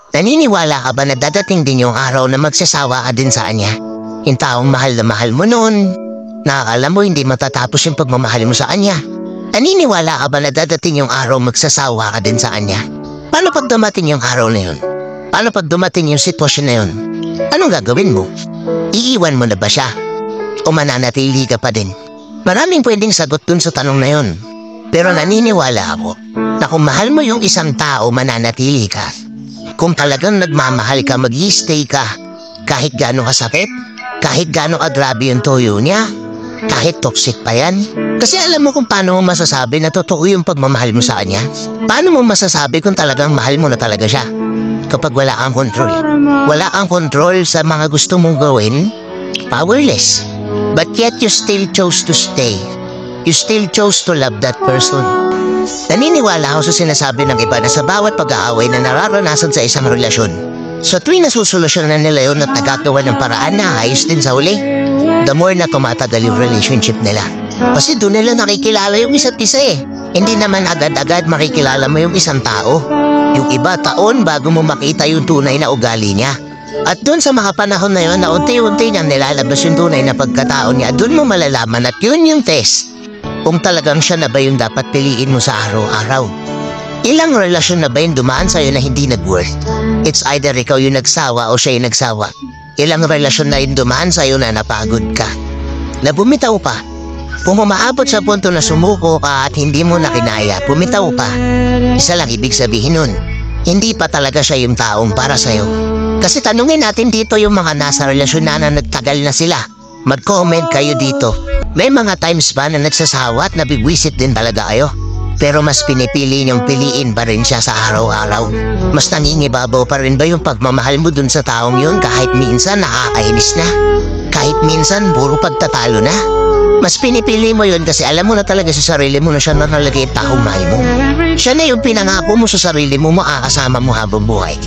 Naniniwala ka ba na dadating din yung araw na magsasawa ka din sa kanya? Yung taong mahal na mahal mo noon, na akala mo hindi matatapos yung pagmamahal mo sa kanya. Naniniwala ka ba na dadating yung araw magsasawa ka din sa kanya? Paano pag dumating yung araw na yun? Paano pag dumating yung sitwasyon na yun? Anong gagawin mo? Iiwan mo na ba siya? O mananatili ka pa din? Maraming pwedeng sagot dun sa tanong na yun. Pero naniniwala ako na kung mahal mo yung isang tao, mananatili ka. Kung talagang nagmamahal ka, mag-i-stay ka. Kahit gaano kasakit, kahit gaano kagrabe yung toyo niya, kahit toxic pa yan. Kasi alam mo kung paano mo masasabi na totoo yung pagmamahal mo sa kanya? Paano mo masasabi kung talagang mahal mo na talaga siya? Kapag wala kang control. Wala kang control sa mga gusto mong gawin, powerless. But yet you still chose to stay. You still chose to love that person. Naniniwala ako sa sinasabi ng iba na sa bawat pag-aaway na nararanasan sa isang relasyon, sa tuwing nasusolusyonan nila yun at nagagawa ng paraan na ayos din sa huli, the more na tumatagal yung relationship nila. Kasi doon nila nakikilala yung isa't isa eh. Hindi naman agad-agad makikilala mo yung isang tao. Yung iba taon bago mo makita yung tunay na ugali niya. At doon sa mga panahon na yun na unti-unti niyang nilalabas yung tunay na pagkatao niya, doon mo malalaman at yun yung test. Kung talagang siya na ba yung dapat piliin mo sa araw-araw. Ilang relasyon na ba yung dumaan sa'yo na hindi nag-work? It's either ikaw yung nagsawa o siya yung nagsawa. Ilang relasyon na yung dumaan sa'yo na napagod ka, na bumitaw pa. Kung umaabot sa punto na sumuko ka at hindi mo na kinaya, bumitaw pa. Isa lang ibig sabihin nun, hindi pa talaga siya yung taong para sa'yo. Kasi tanungin natin dito yung mga nasa relasyon na nagtagal na sila. Mag-comment kayo dito. May mga times ba na nagsasawa at nabibwisit din talaga kayo? Pero mas pinipili niyong piliin pa rin siya sa araw-araw? Mas nangingibabaw pa rin ba yung pagmamahal mo dun sa taong yun kahit minsan nakakainis na? Kahit minsan puro pagtatalo na? Mas pinipili mo yun kasi alam mo na talaga sa sarili mo na siya na talaga yung taong mahal mo. Siya na yung pinangako mo sa sarili mo, makakasama mo habang buhay.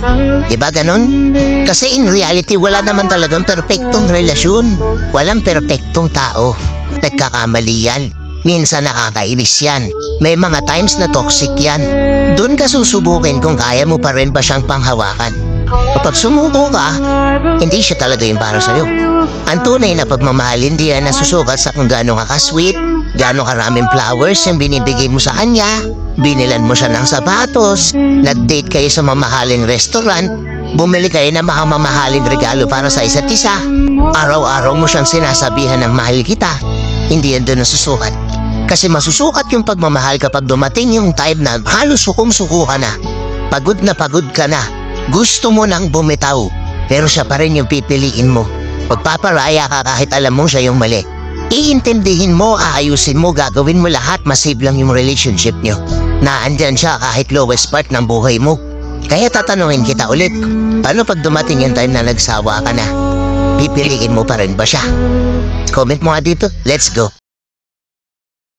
Diba ganon? Kasi in reality, wala naman talagang perpektong relasyon. Walang perpektong tao. Nagkakamali yan. Minsan nakakainis yan. May mga times na toxic yan. Doon ka susubukin kung kaya mo pa rin ba siyang panghawakan. Kapag sumuko ka, hindi siya talaga yung para sa'yo. Ang tunay na pagmamahal hindi yan nasusukat sa kung gaano ka ka-sweet, gaano karaming flowers yung binibigay mo sa kanya, binilan mo siya ng sapatos, nag-date kayo sa mamahaling restaurant, bumili kayo ng mga mamahaling regalo para sa isa't isa, araw-araw mo siyang sinasabihan ng mahal kita. Hindi yan doon nasusukat. Kasi masusukat yung pagmamahal kapag dumating yung time na halos sukum-suko ka na, pagod ka na, gusto mo nang bumitaw, pero siya pa rin yung pipiliin mo. Pagpaparaya ka kahit alam mo siya yung mali. Iintindihin mo, aayusin mo, gagawin mo lahat, masave lang yung relationship nyo. Naandyan siya kahit lowest part ng buhay mo. Kaya tatanungin kita ulit, paano pag dumating yung time na nagsawa ka na? Pipiliin mo pa rin ba siya? Comment mo nga dito, let's go!